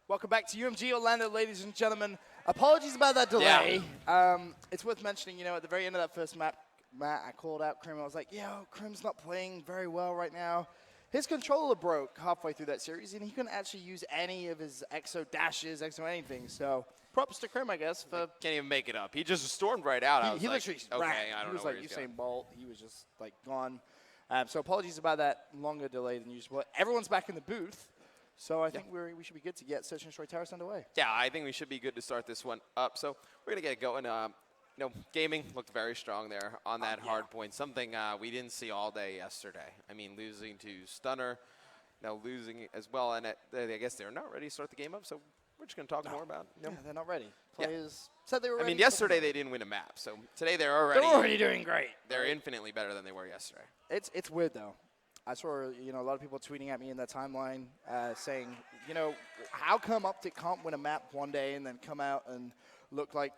Welcome back to UMG Orlando, ladies and gentlemen. Apologies about that delay. Yeah. It's worth mentioning, at the very end of that first map, Matt, I called out Krim. I was like, Krim's not playing very well right now. His controller broke halfway through that series, and he couldn't actually use any of his EXO dashes, EXO anything. So props to Krim, I guess. For Can't even make it up. He just stormed right out. He literally ran. I don't He was know like where he's Usain going. Bolt. He was just like gone. So apologies about that longer delay than usual. Everyone's back in the booth. So I think we should be good to get Search and Destroy Terrace underway. Yeah, I think we should be good to start this one up. So we're going to get going. Gaming looked very strong there on that hard point. Something we didn't see all day yesterday. I mean, losing to Stunner, losing as well. And I guess they're not ready to start the game up. So we're just going to talk more about Yeah, they're not ready. Players said they were ready. I mean, yesterday they didn't win a map. So today they're already doing great. They're infinitely better than they were yesterday. It's weird, though. I saw, a lot of people tweeting at me in that timeline saying, how come Optic can't win a map one day and then come out and look like,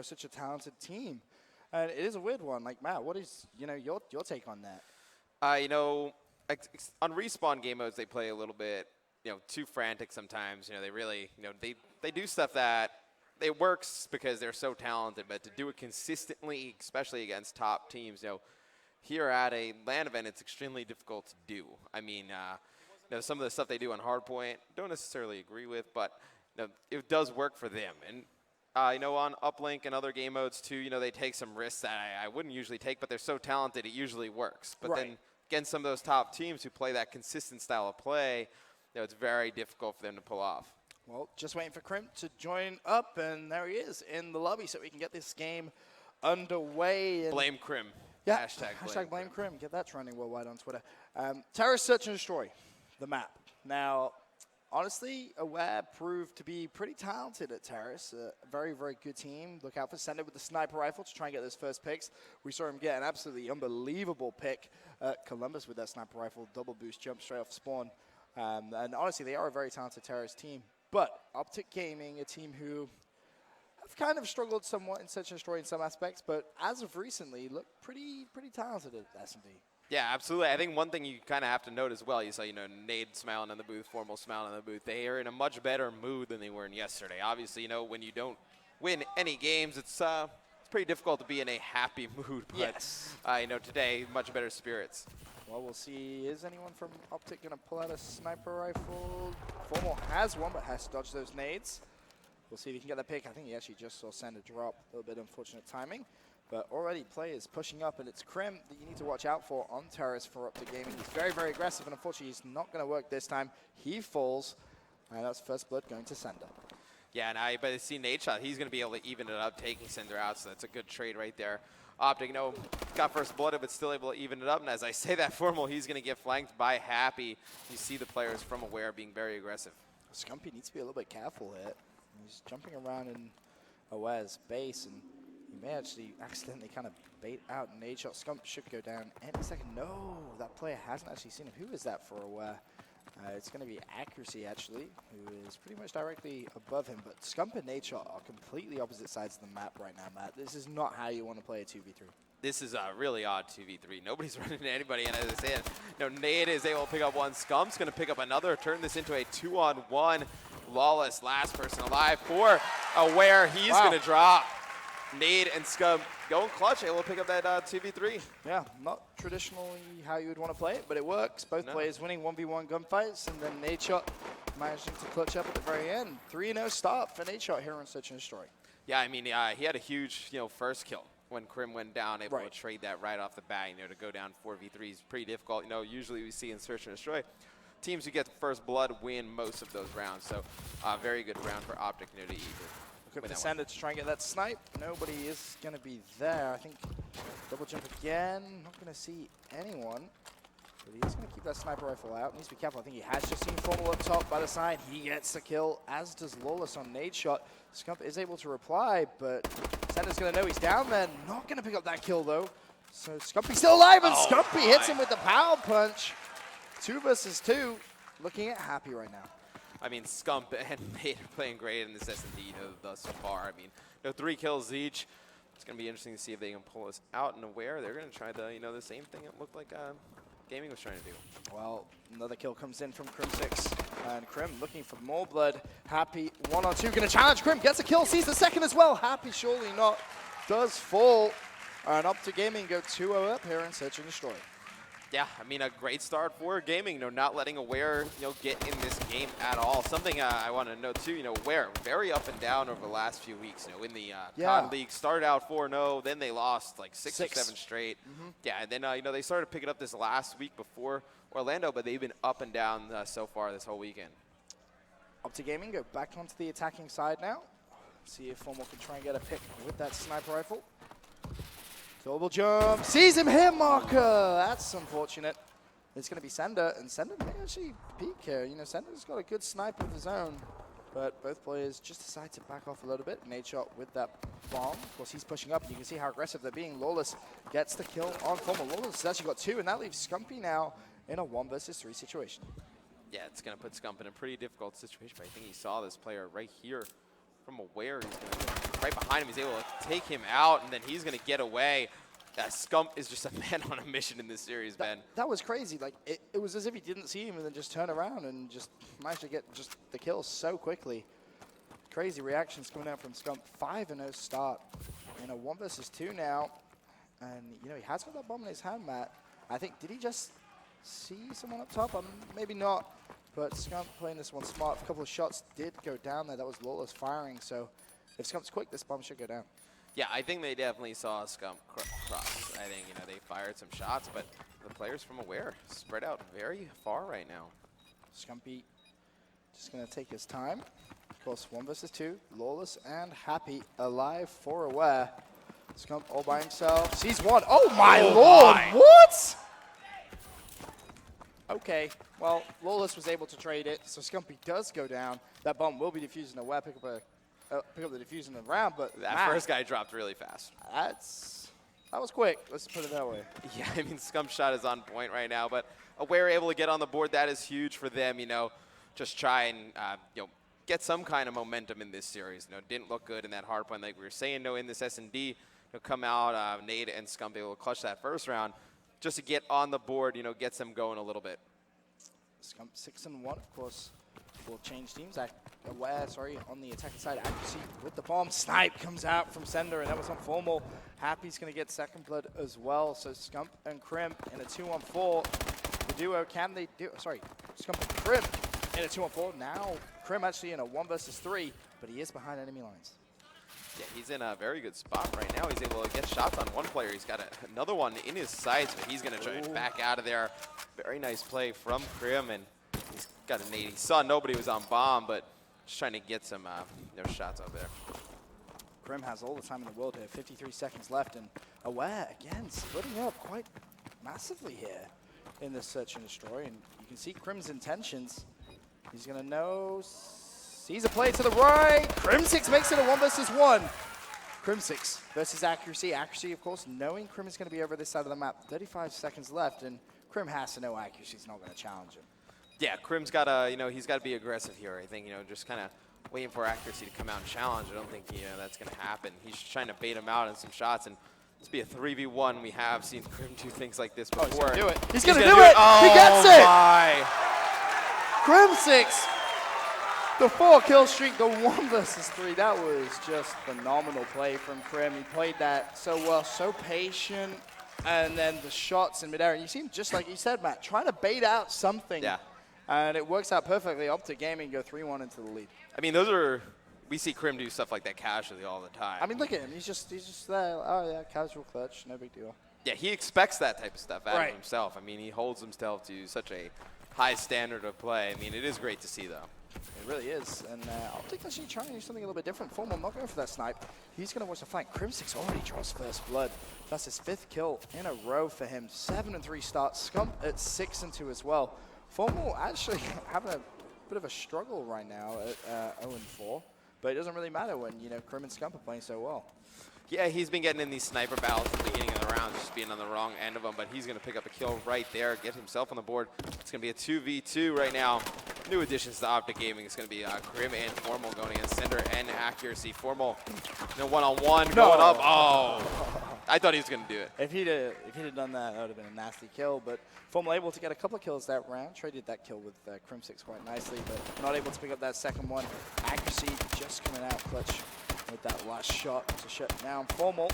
such a talented team? And it is a weird one. Like, Matt, what is, your take on that? On Respawn game modes, they play a little bit, too frantic sometimes. They really, they do stuff that it works because they're so talented, but to do it consistently, especially against top teams, here at a LAN event, it's extremely difficult to do. I mean, some of the stuff they do on Hardpoint, don't necessarily agree with, but it does work for them. And on Uplink and other game modes too, they take some risks that I wouldn't usually take, but they're so talented, it usually works. But then against some of those top teams who play that consistent style of play, it's very difficult for them to pull off. Well, just waiting for Krim to join up, and there he is in the lobby, so we can get this game underway. And blame Krim. Yeah, hashtag blame Krim. Get that trending worldwide on Twitter. Terrace Search and Destroy, the map. Now, honestly, Aware proved to be pretty talented at Terrace. A very, very good team. Look out for Sender with the sniper rifle to try and get those first picks. We saw him get an absolutely unbelievable pick at Columbus with that sniper rifle, double boost, jump straight off spawn. And honestly, they are a very talented Terrace team. But Optic Gaming, a team who have kind of struggled somewhat in Search and Destroy in some aspects, but as of recently, look pretty talented at S&D. Yeah, absolutely. I think one thing you kind of have to note as well, you saw, Nade smiling in the booth, Formal smiling in the booth. They are in a much better mood than they were in yesterday. Obviously, when you don't win any games, it's pretty difficult to be in a happy mood. But, yes. Today, much better spirits. Well, we'll see. Is anyone from Optic going to pull out a sniper rifle? Formal has one, but has to dodge those nades. We'll see if he can get that pick. I think he actually just saw Sender drop. A little bit unfortunate timing. But already players pushing up, and it's Krim that you need to watch out for on Terrace for Optic Gaming. He's very, very aggressive, and unfortunately he's not going to work this time. He falls, and that's first blood going to Sender. Yeah, and but I see Nate shot. He's going to be able to even it up, taking Sender out, so that's a good trade right there. Optic, got first blooded, but still able to even it up. And as I say that, Formal, he's going to get flanked by Happy. You see the players from Aware being very aggressive. Scumpy needs to be a little bit careful here. He's jumping around in Aware's base, and he may actually accidentally kind of bait out an nade shot. Scump should go down any second. No, that player hasn't actually seen him. Who is that for Aware? It's going to be Accuracy, actually, who is pretty much directly above him. But Scump and nade shot are completely opposite sides of the map right now, Matt. This is not how you want to play a 2v3. This is a really odd 2v3. Nobody's running into anybody, and as I said, Nade is able to pick up one. Scump's going to pick up another, turn this into a 2-on-1. Lawless, last person alive for Aware. He's going to drop. Nade and Scump going clutch, able to pick up that 2v3. Yeah, not traditionally how you would want to play it, but it works. Both players winning 1v1 gunfights, and then Nade Shot managing to clutch up at the very end. 3-0 start for Nade Shot here on Search and Destroy. Yeah, I mean, he had a huge, first kill when Krim went down, able to trade that right off the bat, to go down 4v3 is pretty difficult. Usually we see in Search and Destroy, teams who get the first blood win most of those rounds. So, very good round for Optic to Look at Sender to try and get that snipe. Nobody is going to be there. I think double jump again. Not going to see anyone. But he is going to keep that sniper rifle out. Needs to be careful. I think he has just seen Formal up top by the side. He gets the kill, as does Lawless on nade shot. Scump is able to reply, but Sender's going to know he's down there. Not going to pick up that kill, though. So Scumpy's still alive, and Scumpy hits him with the power punch. 2 versus 2. Looking at Happy right now. I mean, Scump and Nate are playing great in this S&D thus far. I mean, 3 kills each. It's going to be interesting to see if they can pull us out and Aware. They're going to try the, the same thing it looked like Gaming was trying to do. Well, another kill comes in from Crim6. And Krim looking for more blood. Happy 1-on-2, gonna challenge Krim, gets a kill, sees the second as well. Happy surely not, does fall. And Optic Gaming go 2-0 up here in Search and Destroy. Yeah, I mean, a great start for Gaming, not letting Aware, get in this game at all. Something I want to note too, Aware, very up and down over the last few weeks. In the COD League, started out 4-0, then they lost like 6 or 7 straight. Yeah, and then, they started picking up this last week before Orlando, but they've been up and down so far this whole weekend. Optic Gaming go back onto the attacking side now. See if Formal can try and get a pick with that sniper rifle. Double jump, sees him hit marker. That's unfortunate. It's going to be Sender, and Sender may actually peek here. Sender's got a good snipe of his own, but both players just decide to back off a little bit. Nade shot with that bomb. Of course, he's pushing up, and you can see how aggressive they're being. Lawless gets the kill on Formal. Lawless has actually got 2, and that leaves Scumpy now in a 1 versus 3 situation. Yeah, it's going to put Scump in a pretty difficult situation, but I think he saw this player right here from Aware. He's going to right behind him. He's able to take him out, and then he's going to get away. Scump is just a man on a mission in this series, man. That was crazy. Like, it was as if he didn't see him and then just turn around and just managed to get just the kill so quickly. Crazy reactions coming out from Scump. 5-0 start in a 1 versus 2 now. And, he has got that bomb in his hand, Matt. I think, did he just see someone up top? Maybe not. But Scump playing this one smart. A couple of shots did go down there. That was Lawless firing. So if Scump's quick, this bomb should go down. Yeah, I think they definitely saw Scump cross. I think, they fired some shots, but the players from Aware spread out very far right now. Scumpy just going to take his time. Of course, 1 versus 2. Lawless and Happy alive for Aware. Scump all by himself. Sees one. Oh, my lord. My. What? Okay. Well, Lawless was able to trade it, so Scumpy does go down. That bomb will be defused in Aware. Pick up the defuse in the round, but that first guy dropped really fast. That was quick. Let's put it that way. Yeah, I mean, Scump's shot is on point right now, but Aware able to get on the board, that is huge for them. Just try and get some kind of momentum in this series. Didn't look good in that hard point, like we were saying. In this S&D, come out, Nade and Scump able to clutch that first round, just to get on the board. Gets them going a little bit. Scump 6-1, of course. Will change teams. Aware, on the attacking side. Accuracy with the bomb. Snipe comes out from Sender, and that was on Formal. Happy's going to get second blood as well. So Scump and Krim in a 2-on-4. The duo, can they do? Sorry, Scump and Krim in a 2-on-4. Now Krim actually in a 1 versus 3, but he is behind enemy lines. Yeah, he's in a very good spot right now. He's able to get shots on one player. He's got another one in his sights, but he's going to try and back out of there. Very nice play from Krim, and he's got a nade. He saw nobody was on bomb, but just trying to get some shots out there. Krim has all the time in the world here. 53 seconds left, and Aware, again, splitting up quite massively here in this Search and Destroy. And you can see Krim's intentions. He's going to know, sees a play to the right. Crimsix makes it a 1 versus 1. Crimsix versus Accuracy. Accuracy, of course, knowing Krim is going to be over this side of the map. 35 seconds left, and Krim has to know Accuracy's not going to challenge him. Yeah, Krim's got to, he's got to be aggressive here. I think, just kind of waiting for Accuracy to come out and challenge. I don't think, that's going to happen. He's just trying to bait him out in some shots, and this be a 3v1. We have seen Krim do things like this before. He's going to do it. He's going to do it. Oh, he gets it. My. Crimsix, the 4-kill streak, the 1 versus 3. That was just phenomenal play from Krim. He played that so well, so patient, and then the shots in midair. And you seem just like you said, Matt, trying to bait out something. Yeah. And it works out perfectly. Optic Gaming go 3-1 into the lead. I mean, we see Krim do stuff like that casually all the time. I mean, look at him. He's just there. Oh, yeah, casual clutch. No big deal. Yeah, he expects that type of stuff out of himself. I mean, he holds himself to such a high standard of play. I mean, it is great to see, though. It really is. And Optic actually trying to do something a little bit different. Formal not going for that snipe. He's going to watch the flank. Crimsix already draws first blood. That's his 5th kill in a row for him. 7-3 start. Scump at 6-2 as well. Formal actually having a bit of a struggle right now at 0-4. But it doesn't really matter when, Krim and Scump are playing so well. Yeah, he's been getting in these sniper battles at the beginning of the round, just being on the wrong end of them, but he's going to pick up a kill right there, get himself on the board. It's going to be a 2v2 right now. New additions to Optic Gaming. It's going to be Krim and Formal going against Sender and Accuracy. Formal, one-on-one going up. Oh, I thought he was going to do it. If he'd have done that, that would have been a nasty kill. But Formal able to get a couple of kills that round. Traded that kill with Crim6 quite nicely, but not able to pick up that second one. Accuracy just coming out clutch with that last shot to shut down Formal.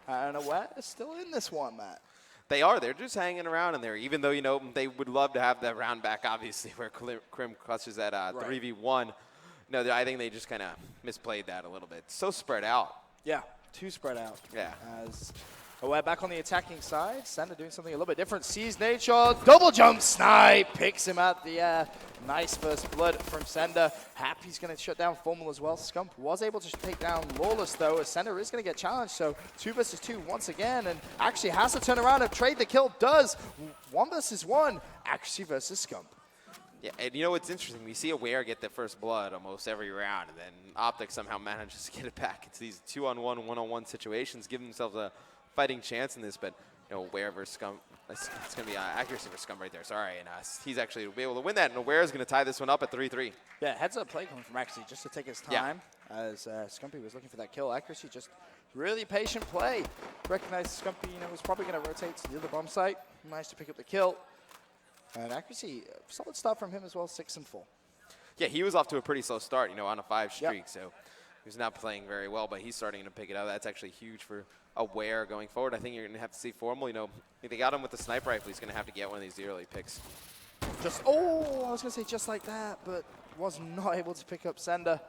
And Aware is still in this one, Matt. They are. They're just hanging around in there, even though, they would love to have that round back, obviously, where Crim clutches at 3v1. No, I think they just kind of misplayed that a little bit. So spread out. Yeah, too spread out. Yeah. As Aware back on the attacking side. Sender doing something a little bit different. Sees Nature, double jump snipe, picks him out the air. Nice first blood from Sender. Happy's going to shut down Formal as well. Scump was able to take down Lawless, though, as Sender is going to get challenged. So 2 versus 2 once again, and actually has to turn around and trade the kill. Does 1 versus 1. Accuracy versus Scump. Yeah, and what's interesting? We see Aware get the first blood almost every round, and then Optic somehow manages to get it back. It's these 2-on-1, 1-on-1 situations, giving themselves a fighting chance in this, but Aware versus Scump. It's going to be Accuracy versus Scump right there. Sorry, and he's actually be able to win that, and Aware is going to tie this one up at 3-3. Yeah, heads up play coming from Accuracy just to take his time, as Scumpy was looking for that kill. Accuracy just really patient play. Recognized Scumpy, was probably going to rotate to the other bomb site. Managed to pick up the kill. And Accuracy, solid start from him as well, 6-4. Yeah, he was off to a pretty slow start, on a 5 streak, so he's not playing very well, but he's starting to pick it up. That's actually huge for Aware going forward. I think you're going to have to see Formal, if they got him with the sniper rifle, he's going to have to get one of these early picks. I was going to say just like that, but was not able to pick up Sender.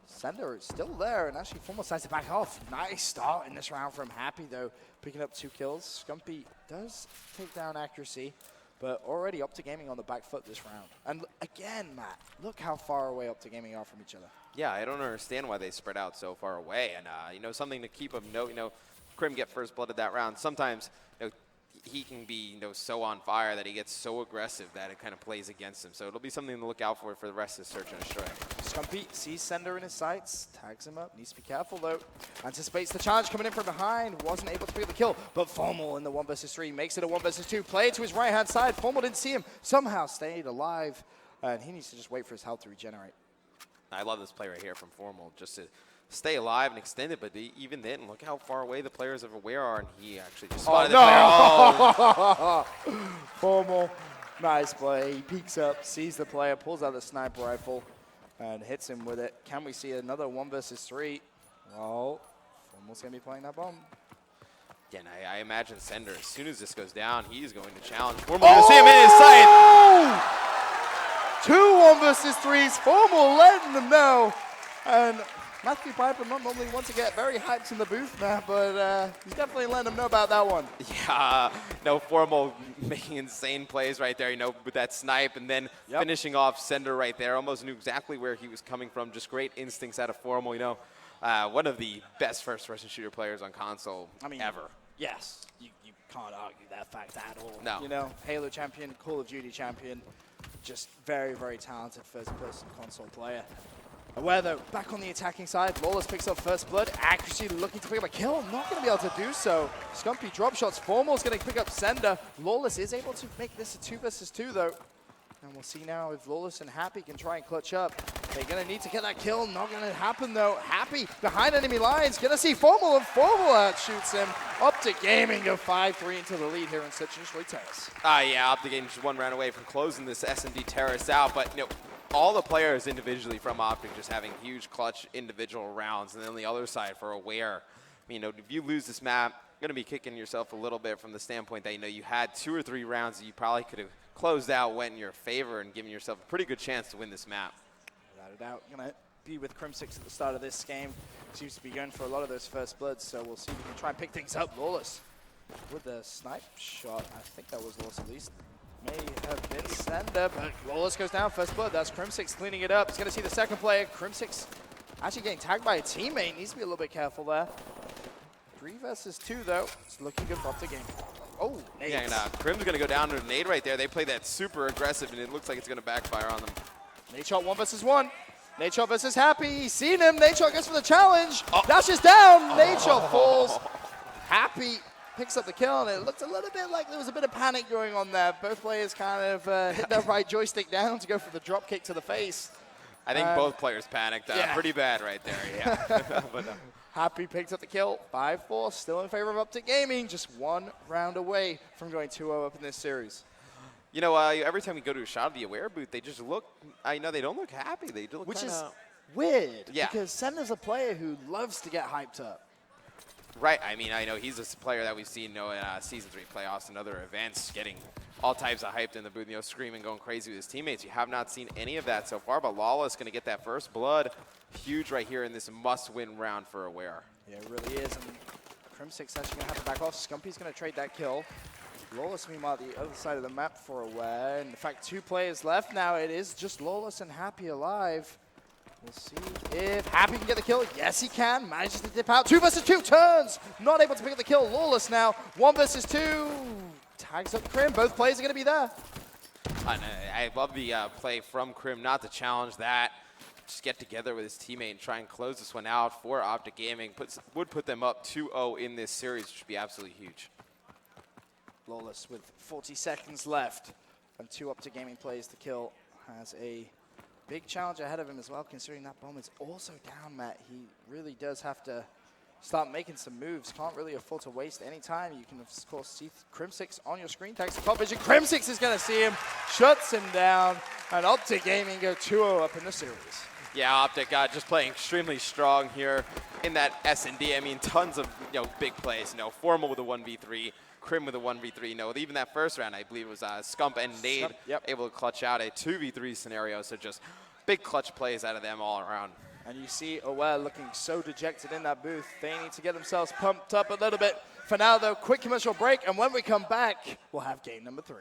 Sender is still there, and actually Formal decides to back off. Nice start in this round from Happy, though, picking up 2 kills. Scumpy does take down Accuracy, but already Optic Gaming on the back foot this round. And again, Matt, look how far away Optic Gaming are from each other. Yeah, I don't understand why they spread out so far away. And, something to keep of note, Crim get first blooded that round. Sometimes, he can be, so on fire that he gets so aggressive that it kind of plays against him. So it'll be something to look out for the rest of Search and Destroy. Scumpy sees Sender in his sights, tags him up, needs to be careful though. Anticipates the challenge coming in from behind, wasn't able to pick up the kill, but Formal in the 1 versus 3 makes it a 1 versus 2. Play it to his right-hand side, Formal didn't see him, somehow stayed alive, and he needs to just wait for his health to regenerate. I love this play right here from Formal, just to stay alive and extend it, but even then, look how far away the players of Aware are, and he actually just spotted the player. Oh. Formal, nice play. He peeks up, sees the player, pulls out the sniper rifle, and hits him with it. Can we see another 1 versus 3? Well, Formal's going to be playing that bomb. Yeah, and I imagine Sender, as soon as this goes down, he's going to challenge Formal. You're going to see him in his sight. 2 1 versus 3s. Formal letting them know. And Matthew Piper not normally wants to get very hyped in the booth, man, but he's definitely letting them know about that one. Yeah, no, Formal making insane plays right there, with that snipe, and then finishing off Sender right there. Almost knew exactly where he was coming from. Just great instincts out of Formal, one of the best first-person shooter players on console ever. Yes, you can't argue that fact at all. No. Halo champion, Call of Duty champion, just very, very talented first-person console player. Aware, though, back on the attacking side. Lawless picks up first blood. Accuracy looking to pick up a kill. Not going to be able to do so. Scumpy drop shots. Formal's going to pick up Sender. Lawless is able to make this a 2 versus 2, though. And we'll see now if Lawless and Happy can try and clutch up. They're going to need to get that kill. Not going to happen, though. Happy behind enemy lines. Going to see Formal, and Formal outshoots him. Optic Gaming go 5-3 into the lead here in Search and Destroy Terrace. Yeah, Optic Gaming just 1 round away from closing this S&D Terrace out, but, all the players individually from Optic just having huge clutch individual rounds. And then on the other side for Aware, if you lose this map, you're going to be kicking yourself a little bit from the standpoint that, you had 2 or 3 rounds that you probably could have closed out, went in your favor, and given yourself a pretty good chance to win this map. Without a doubt. Going to be with Crim6 at the start of this game. Seems to be going for a lot of those first bloods, so we'll see if we can try and pick things up. Lawless with the snipe shot. I think that was Lawless at least. May have been Sender, but Lawless goes down first blood. That's Crim6 cleaning it up. He's going to see the second player. Crim6 actually getting tagged by a teammate. Needs to be a little bit careful there. 3 versus 2, though. It's looking good for Optic Gaming. Oh, nades. Yeah, and Crim's going to go down to a nade right there. They play that super aggressive, and it looks like it's going to backfire on them. Nade shot 1 versus 1. Nade shot versus Happy. Seen him. Nade shot goes for the challenge. Dashes down. Nade shot falls. Happy picks up the kill, and it looked a little bit like there was a bit of panic going on there. Both players kind of hit their right joystick down to go for the drop kick to the face. I think both players panicked pretty bad right there, yeah. But, Happy picked up the kill. 5-4, still in favor of Optic Gaming. Just one round away from going 2-0 up in this series. You know, every time we go to a shot of the Aware booth, they just look, I know they don't look happy. They do look Which kinda, is weird, yeah. because Senna's a player who loves to get hyped up. Right, I mean, I know he's a player that we've seen, in Season 3 playoffs and other events, getting all types of hyped in the booth, screaming, going crazy with his teammates. You have not seen any of that so far, but Lawless going to get that first blood. Huge right here in this must-win round for Aware. Yeah, it really is, and Crimsix actually going to have to back off. Scumpy's going to trade that kill. Lawless, meanwhile, the other side of the map for Aware. And in fact, 2 players left now. It is just Lawless and Happy alive. We'll see if Happy can get the kill. Yes, he can. Manages to dip out. 2 versus 2 turns. Not able to pick up the kill. Lawless now. 1 versus 2. Tags up Crim. Both players are going to be there. I love the play from Crim, not to challenge that. Just get together with his teammate and try and close this one out for Optic Gaming. Would put them up 2-0 in this series, which would be absolutely huge. Lawless with 40 seconds left and 2 Optic Gaming players to kill has a big challenge ahead of him as well, considering that bomb is also down, Matt. He really does have to start making some moves. Can't really afford to waste any time. You can, of course, see Crimsix on your screen. Takes the top vision. Crimsix is going to see him, shuts him down, and Optic Gaming go 2-0 up in the series. Yeah, Optic just playing extremely strong here in that S&D. I mean, tons of big plays. Formal with a 1v3, Crim with a 1v3. Even that first round, I believe it was Scump and Nade able to clutch out a 2v3 scenario. So just big clutch plays out of them all around. And you see Aware looking so dejected in that booth. They need to get themselves pumped up a little bit. For now, though, quick commercial break. And when we come back, we'll have game number 3.